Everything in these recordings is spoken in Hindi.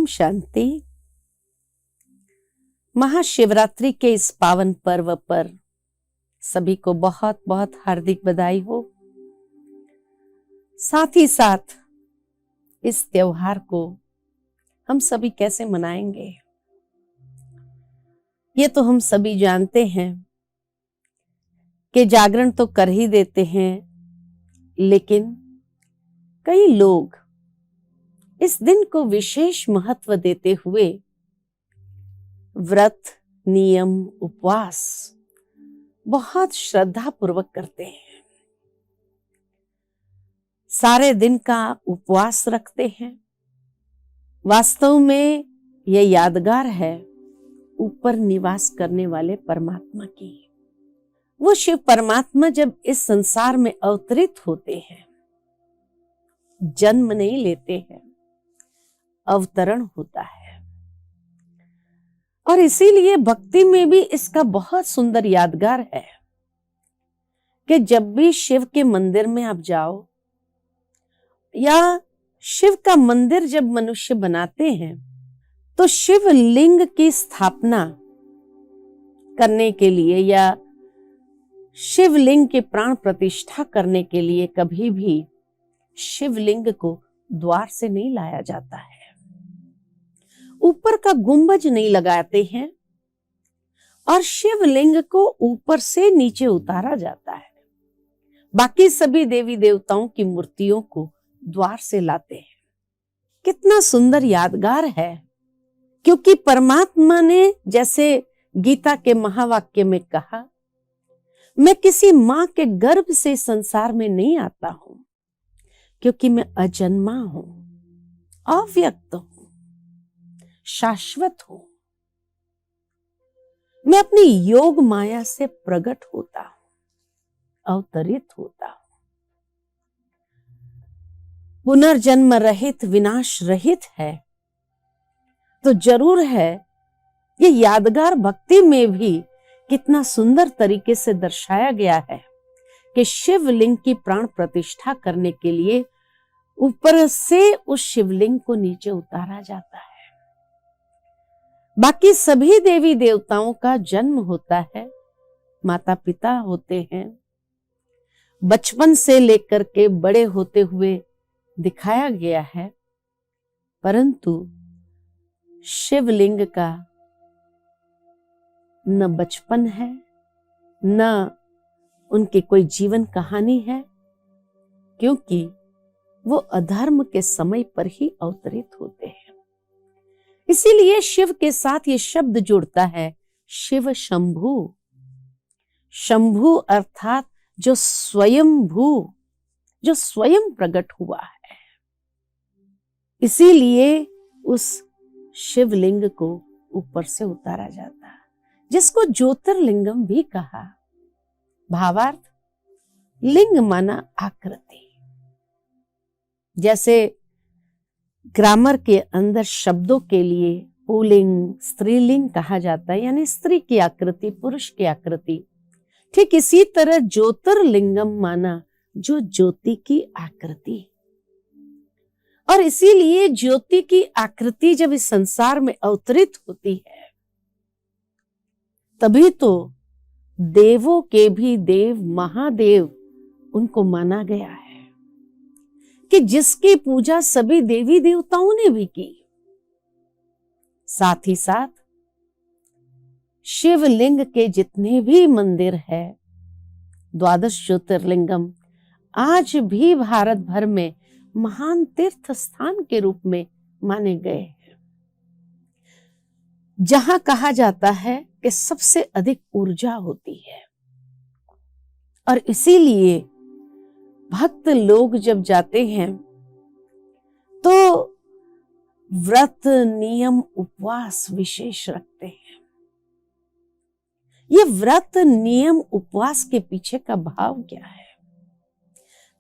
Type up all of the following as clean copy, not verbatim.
शांति। महाशिवरात्रि के इस पावन पर्व पर सभी को बहुत बहुत हार्दिक बधाई हो। साथ ही साथ इस त्योहार को हम सभी कैसे मनाएंगे, ये तो हम सभी जानते हैं कि जागरण तो कर ही देते हैं, लेकिन कई लोग इस दिन को विशेष महत्व देते हुए व्रत, नियम, उपवास बहुत श्रद्धा पूर्वक करते हैं। सारे दिन का उपवास रखते हैं। वास्तव में यह यादगार है ऊपर निवास करने वाले परमात्मा की। वो शिव परमात्मा जब इस संसार में अवतरित होते हैं, जन्म नहीं लेते हैं, अवतरण होता है। और इसीलिए भक्ति में भी इसका बहुत सुंदर यादगार है कि जब भी शिव के मंदिर में आप जाओ या शिव का मंदिर जब मनुष्य बनाते हैं, तो शिवलिंग की स्थापना करने के लिए या शिवलिंग की प्राण प्रतिष्ठा करने के लिए कभी भी शिवलिंग को द्वार से नहीं लाया जाता है। ऊपर का गुंबज नहीं लगाते हैं और शिवलिंग को ऊपर से नीचे उतारा जाता है। बाकी सभी देवी देवताओं की मूर्तियों को द्वार से लाते हैं। कितना सुंदर यादगार है, क्योंकि परमात्मा ने जैसे गीता के महावाक्य में कहा, मैं किसी मां के गर्भ से संसार में नहीं आता हूं, क्योंकि मैं अजन्मा हूं, अव्यक्त हूं, शाश्वत हूं। मैं अपनी योग माया से प्रकट होता हूं, अवतरित होता हूं। पुनर्जन्म रहित, विनाश रहित है। तो जरूर है ये यादगार भक्ति में भी कितना सुंदर तरीके से दर्शाया गया है कि शिवलिंग की प्राण प्रतिष्ठा करने के लिए ऊपर से उस शिवलिंग को नीचे उतारा जाता है। बाकी सभी देवी देवताओं का जन्म होता है, माता पिता होते हैं, बचपन से लेकर के बड़े होते हुए दिखाया गया है, परंतु शिवलिंग का न बचपन है, न उनकी कोई जीवन कहानी है, क्योंकि वो अधर्म के समय पर ही अवतरित होते हैं। इसीलिए शिव के साथ ये शब्द जुड़ता है, शिव शंभु। शंभु अर्थात जो स्वयंभू, जो स्वयं प्रकट हुआ है। इसीलिए उस शिवलिंग को ऊपर से उतारा जाता है, जिसको ज्योतिर्लिंगम भी कहा। भावार्थ, लिंग माना आकृति। जैसे ग्रामर के अंदर शब्दों के लिए पुल्लिंग, स्त्रीलिंग कहा जाता है, यानी स्त्री की आकृति, पुरुष की आकृति। ठीक इसी तरह ज्योतिर्लिंगम माना जो ज्योति की आकृति। और इसीलिए ज्योति की आकृति जब इस संसार में अवतरित होती है, तभी तो देवों के भी देव महादेव उनको माना गया है कि जिसकी पूजा सभी देवी देवताओं ने भी की। साथ ही साथ शिवलिंग के जितने भी मंदिर है, द्वादश ज्योतिर्लिंगम, आज भी भारत भर में महान तीर्थ स्थान के रूप में माने गए हैं, जहां कहा जाता है कि सबसे अधिक ऊर्जा होती है। और इसीलिए भक्त लोग जब जाते हैं तो व्रत, नियम, उपवास विशेष रखते हैं। ये व्रत, नियम, उपवास के पीछे का भाव क्या है?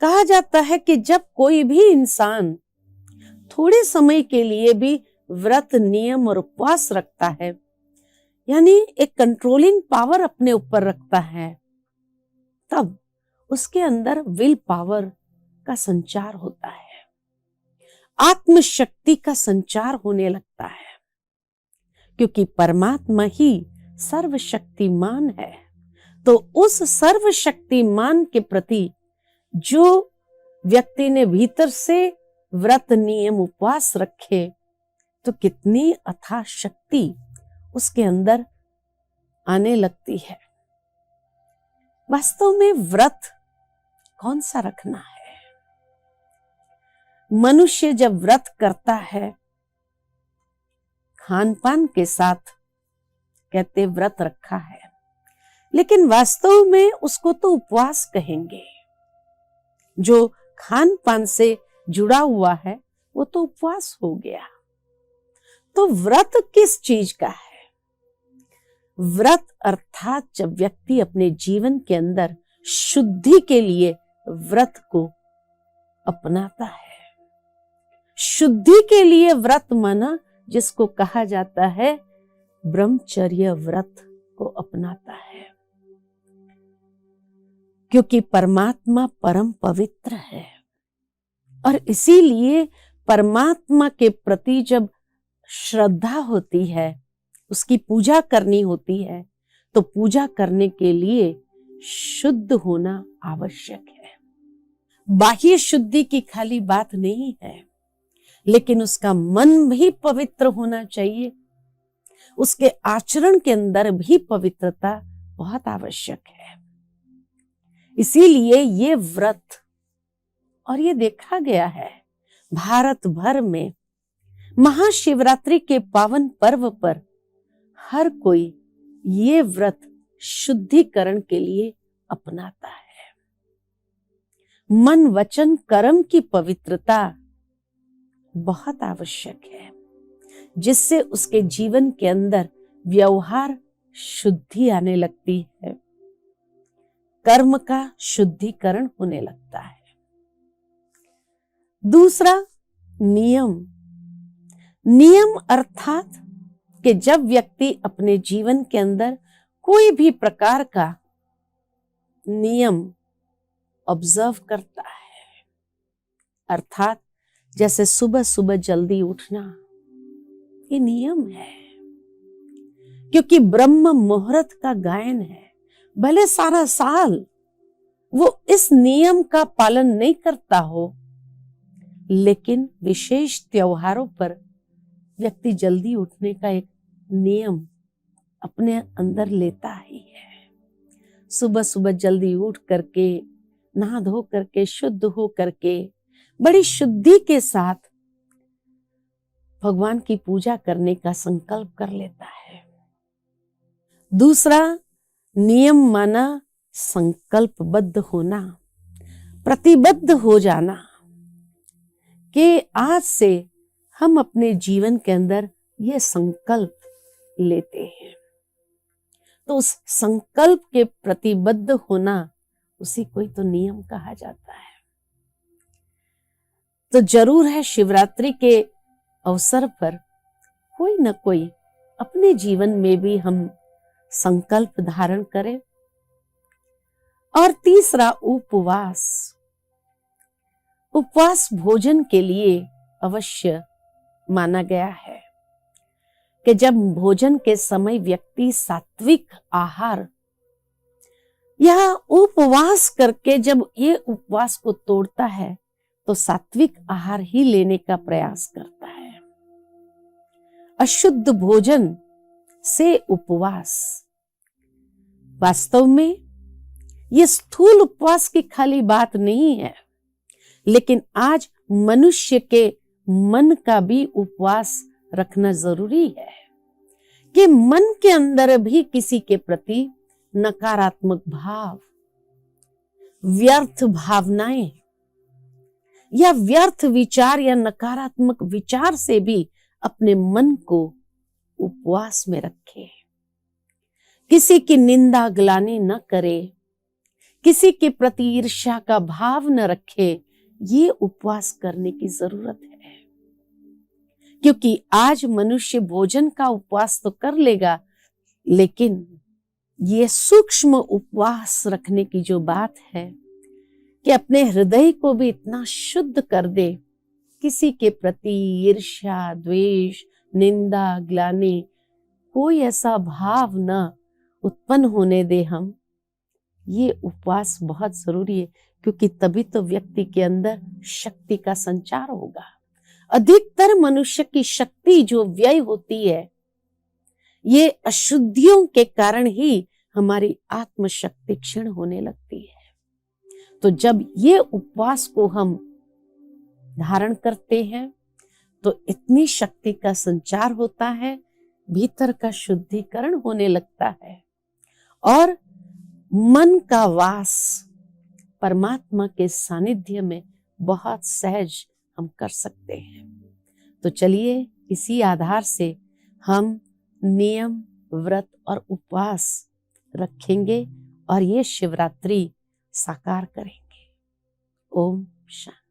कहा जाता है कि जब कोई भी इंसान थोड़े समय के लिए भी व्रत, नियम और उपवास रखता है, यानी एक कंट्रोलिंग पावर अपने ऊपर रखता है, तब उसके अंदर विल पावर का संचार होता है। आत्म शक्ति का संचार होने लगता है, क्योंकि परमात्मा ही सर्वशक्तिमान है। तो उस सर्वशक्तिमान के प्रति जो व्यक्ति ने भीतर से व्रत नियम उपवास रखे, तो कितनी अथाह शक्ति उसके अंदर आने लगती है। वास्तव में व्रत कौन सा रखना है? मनुष्य जब व्रत करता है, खान पान के साथ कहते व्रत रखा है, लेकिन वास्तव में उसको तो उपवास कहेंगे। जो खान पान से जुड़ा हुआ है वो तो उपवास हो गया। तो व्रत किस चीज का है? व्रत अर्थात जब व्यक्ति अपने जीवन के अंदर शुद्धि के लिए व्रत को अपनाता है। शुद्धि के लिए व्रत माना जिसको कहा जाता है ब्रह्मचर्य व्रत को अपनाता है, क्योंकि परमात्मा परम पवित्र है। और इसीलिए परमात्मा के प्रति जब श्रद्धा होती है, उसकी पूजा करनी होती है, तो पूजा करने के लिए शुद्ध होना आवश्यक है। बाह्य शुद्धि की खाली बात नहीं है, लेकिन उसका मन भी पवित्र होना चाहिए। उसके आचरण के अंदर भी पवित्रता बहुत आवश्यक है। इसीलिए ये व्रत, और ये देखा गया है भारत भर में महाशिवरात्रि के पावन पर्व पर हर कोई ये व्रत शुद्धिकरण के लिए अपनाता है। मन वचन कर्म की पवित्रता बहुत आवश्यक है, जिससे उसके जीवन के अंदर व्यवहार शुद्धि आने लगती है, कर्म का शुद्धिकरण होने लगता है। दूसरा नियम। नियम अर्थात कि जब व्यक्ति अपने जीवन के अंदर कोई भी प्रकार का नियम ऑब्जर्व करता है, अर्थात जैसे सुबह सुबह जल्दी उठना, ये नियम है। क्योंकि ब्रह्म मुहूर्त का गायन है, भले सारा साल वो इस नियम का पालन नहीं करता हो, लेकिन विशेष त्योहारों पर व्यक्ति जल्दी उठने का एक नियम अपने अंदर लेता ही है। सुबह सुबह जल्दी उठ करके, नहा धो करके, शुद्ध हो करके, बड़ी शुद्धि के साथ भगवान की पूजा करने का संकल्प कर लेता है। दूसरा नियम माना संकल्पबद्ध होना, प्रतिबद्ध हो जाना कि आज से हम अपने जीवन के अंदर ये संकल्प लेते हैं। तो उस संकल्प के प्रतिबद्ध होना, उसी को ही तो नियम कहा जाता है। तो जरूर है शिवरात्रि के अवसर पर कोई न कोई अपने जीवन में भी हम संकल्प धारण करें। और तीसरा उपवास। उपवास भोजन के लिए अवश्य माना गया है कि जब भोजन के समय व्यक्ति सात्विक आहार या उपवास करके जब ये उपवास को तोड़ता है, तो सात्विक आहार ही लेने का प्रयास करता है। अशुद्ध भोजन से उपवास, वास्तव में ये स्थूल उपवास की खाली बात नहीं है, लेकिन आज मनुष्य के मन का भी उपवास रखना जरूरी है कि मन के अंदर भी किसी के प्रति नकारात्मक भाव, व्यर्थ भावनाएं या व्यर्थ विचार या नकारात्मक विचार से भी अपने मन को उपवास में रखे। किसी की निंदा ग्लानि न करे, किसी के प्रति ईर्ष्या का भाव न रखे। ये उपवास करने की जरूरत है, क्योंकि आज मनुष्य भोजन का उपवास तो कर लेगा, लेकिन ये सूक्ष्म उपवास रखने की जो बात है कि अपने हृदय को भी इतना शुद्ध कर दे किसी के प्रति ईर्ष्या, द्वेष, निंदा, ग्लानि, कोई ऐसा भाव न उत्पन्न होने दे हम। ये उपवास बहुत जरूरी है, क्योंकि तभी तो व्यक्ति के अंदर शक्ति का संचार होगा। अधिकतर मनुष्य की शक्ति जो व्यय होती है, ये अशुद्धियों के कारण ही हमारी आत्मशक्ति क्षीण होने लगती है। तो जब ये उपवास को हम धारण करते हैं तो इतनी शक्ति का संचार होता है, भीतर का शुद्धिकरण होने लगता है और मन का वास परमात्मा के सानिध्य में बहुत सहज हम कर सकते हैं। तो चलिए इसी आधार से हम नियम, व्रत और उपवास रखेंगे और ये शिवरात्रि साकार करेंगे। ओम शांति।